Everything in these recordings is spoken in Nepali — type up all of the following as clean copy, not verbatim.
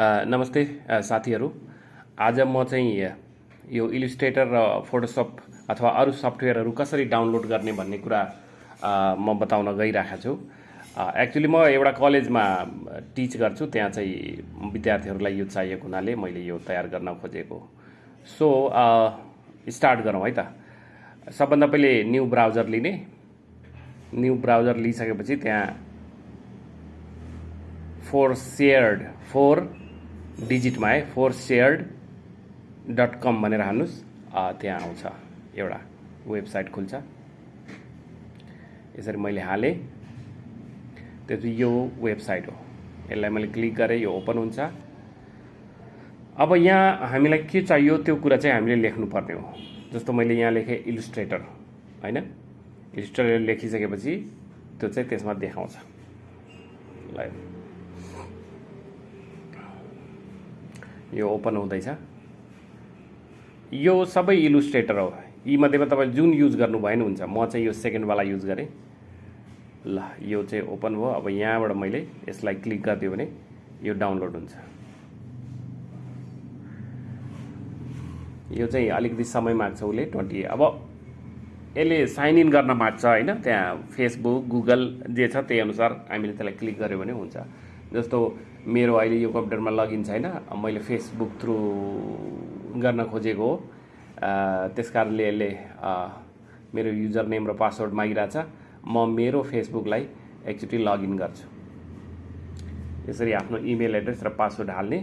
नमस्ते साथीहरू। आज म चाहिँ यो इलिस्ट्रेटर र फोटोसप अथवा अरू सफ्टवेयरहरू कसरी डाउनलोड गर्ने भन्ने कुरा म बताउन गइरहेको छु। एक्चुअली म एउटा कलेजमा टिच गर्छु, त्यहाँ चाहिँ विद्यार्थीहरूलाई यो चाहिएको हुनाले मैले यो तयार गर्न खोजेको। सो स्टार्ट गरौँ है त। सबभन्दा पहिले न्यू ब्राउजर लिने। न्यू ब्राउजर लिइसकेपछि त्यहाँ फोर डिजिटमा है forshared.com भनेर हान्नुहोस्। त्यहाँ आउँछ, एउटा वेबसाइट खुल्छ। यसरी मैले हालेँ, त्यसपछि यो वेबसाइट हो। यसलाई मैले क्लिक गरेँ, यो ओपन हुन्छ। अब यहाँ हामीलाई के चाहियो त्यो कुरा चाहिँ हामीले लेख्नुपर्ने हो। जस्तो मैले यहाँ लेखेँ इलिस्ट्रेटर, होइन? इलिस्ट्रेटर लेखिसकेपछि त्यो चाहिँ त्यसमा देखाउँछ। ल यो ओपन हुँदैछ। यो सबै इलिस्ट्रेटर हो। यी मध्येमा तपाईले जुन युज गर्नुभयो नि हुन्छ। म चाहिँ यो सेकेन्डवाला युज गरेँ। ल यो चाहिँ ओपन भयो। अब यहाँबाट मैले यसलाई क्लिक गरिदियो भने यो डाउनलोड हुन्छ। यो चाहिँ अलिकति समय माग्छ उसले 20। अब यसले साइन इन गर्न माग्छ, होइन? त्यहाँ फेसबुक गुगल जे छ त्यही अनुसार हामीले त्यसलाई क्लिक गर्यो भने हुन्छ। जस्तो मेरो अहिले यो कम्प्युटरमा लगइन छैन, मैले फेसबुक थ्रु गर्न खोजेको हो। त्यस कारणले यसले मेरो युजर नेम र पासवर्ड मागिरहेछ। म मेरो फेसबुकलाई एकचोटि लगइन गर्छु। यसरी आफ्नो इमेल एड्रेस र पासवर्ड हाल्ने।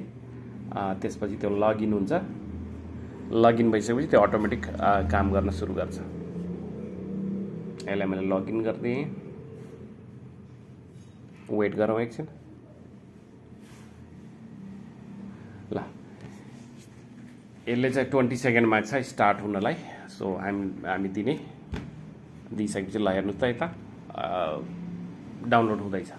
त्यसपछि त्यो लगइन हुन्छ। लगइन भइसकेपछि त्यो अटोमेटिक काम गर्न सुरु गर्छ। यसलाई मैले लगइन गरिदिएँ। वेट गरौँ एकछिन। ल यसले चाहिँ 20 सेकेन्ड माग्छ स्टार्ट हुनलाई। सो हामी दिइसकेपछि ल हेर्नुहोस् त यता डाउनलोड हुँदैछ।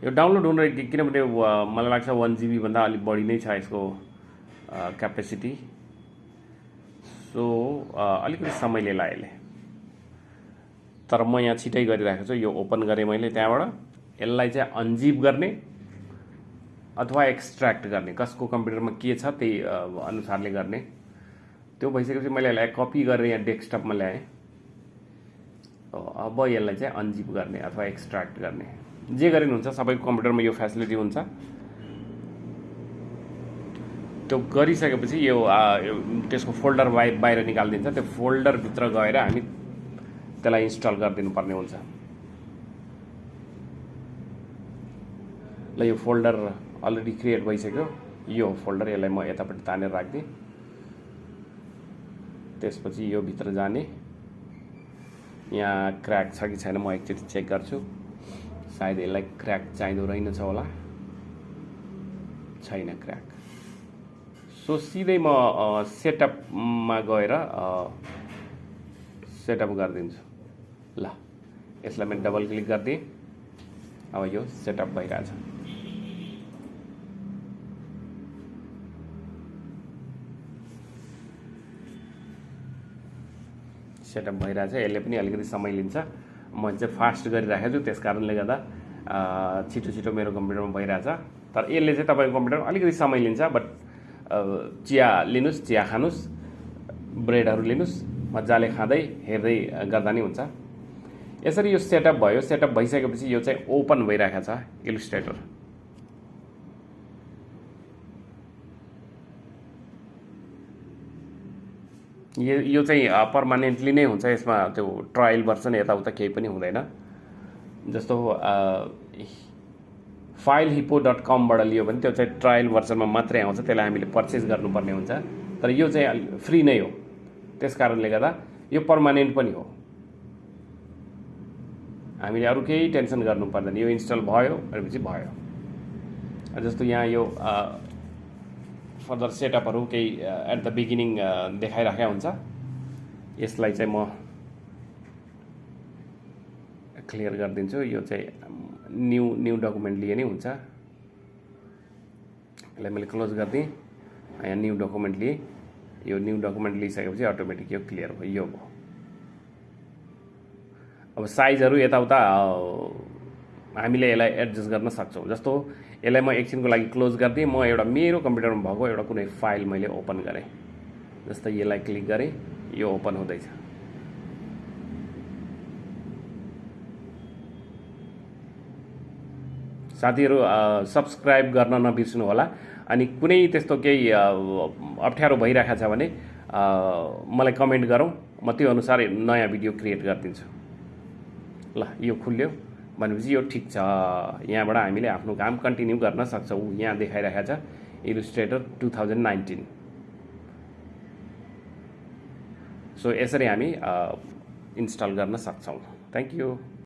यो डाउनलोड हुन, किनभने मलाई लाग्छ 1 GB भन्दा अलिक बढी नै छ यसको क्यापेसिटी। सो अलिकति समय लिएला यसले। तर म यहाँ छिटै गरिरहेको छु। यो ओपन गरेँ मैले त्यहाँबाट। यसलाई चाहिँ अनजिप गर्ने अथवा एक्सट्र्याक्ट गर्ने, कसको कम्प्युटरमा के छ त्यही अनुसारले गर्ने। त्यो भइसकेपछि मैले यसलाई कपी गरेर यहाँ डेस्कटपमा ल्याएँ। अब यसलाई चाहिँ अनजिप गर्ने अथवा एक्सट्र्याक्ट गर्ने, जे गरे हुन्छ। सबैको कम्प्युटरमा यो फेसिलिटी हुन्छ। त्यो गरिसकेपछि यो त्यसको फोल्डर बाहिर निकालिदिन्छ। त्यो फोल्डरभित्र गएर हामी त्यसलाई इन्स्टल गरिदिनु पर्ने हुन्छ। ल यो फोल्डर अलरेडी क्रिएट भइसक्यो। यो फोल्डर, यसलाई म यतापट्टि तानेर राख्दिएँ। त्यसपछि यो भित्र जाने। यहाँ क्र्याक छ कि छैन म एकचोटि चेक गर्छु। सायद यसलाई क्र्याक चाहिँदो रहेनछ होला। छैन क्र्याक। सो सिधै म सेटअपमा गएर सेटअप गरिदिन्छु। ल यसलाई मैले डबल क्लिक गरिदिएँ। अब यो सेटअप भइरहेछ। सेटअप भइरहेछ। यसले पनि अलिकति समय लिन्छ। म चाहिँ फास्ट गरिराखेको छु, त्यस कारणले गर्दा छिटो छिटो मेरो कम्प्युटरमा भइरहेछ। तर यसले चाहिँ तपाईँको कम्प्युटरमा अलिकति समय लिन्छ। बट चिया लिनुहोस्, चिया खानुहोस्, ब्रेडहरू लिनुहोस्, मजाले खाँदै हेर्दै गर्दा नि हुन्छ। यसरी यो सेटअप भयो। सेटअप भइसकेपछि यो चाहिँ ओपन भइरहेको छ इलिस्ट्रेटर। यो चाहिँ पर्मानेन्टली नै हुन्छ। यसमा त्यो ट्रायल भर्सन यताउता केही पनि हुँदैन। जस्तो filehipo.com बाट लियो भने त्यो चाहिँ ट्रायल भर्सनमा मात्रै आउँछ। त्यसलाई हामीले पर्चेस गर्नुपर्ने हुन्छ। तर यो चाहिँ फ्री नै हो। त्यस कारणले गर्दा यो पर्मानेन्ट पनि हो। हामीले अरू केही टेन्सन गर्नु पर्दैन। यो इन्स्टल भयो भनेपछि भयो। जस्तो यहाँ यो फर्दर सेटअपहरू केही एट द बिगिनिङ देखाइराखेको हुन्छ। यसलाई चाहिँ म क्लियर गरिदिन्छु। यो चाहिँ न्यू डकुमेन्ट लिए नै हुन्छ। यसलाई मैले क्लोज गरिदिएँ। यहाँ न्यू डकुमेन्ट लिएँ। यो न्यू डकुमेन्ट लिइसकेपछि अटोमेटिक यो क्लियर भयो। यो भयो। अब साइजहरू यताउता हामीले यसलाई एडजस्ट गर्न सक्छौँ। जस्तो यसलाई म एकछिनको लागि क्लोज गरिदिएँ। म एउटा मेरो कम्प्युटरमा भएको एउटा कुनै फाइल मैले ओपन गरेँ, जस्तै यसलाई क्लिक गरेँ, यो ओपन हुँदैछ। साथीहरू सब्सक्राइब गर्न नबिर्सनु होला। अनि कुनै त्यस्तो केही अप्ठ्यारो भइरहेको छ भने मलाई कमेन्ट गरौँ, म त्यो अनुसार नयाँ भिडियो क्रिएट गरिदिन्छु। ल यो खुल्यो भनेपछि यो ठिक छ, यहाँबाट हामीले आफ्नो काम कन्टिन्यू गर्न सक्छौँ। यहाँ देखाइरहेको छ इलस्ट्रेटर 2019। सो यसरी हामी इन्स्टल गर्न सक्छौँ। Thank you.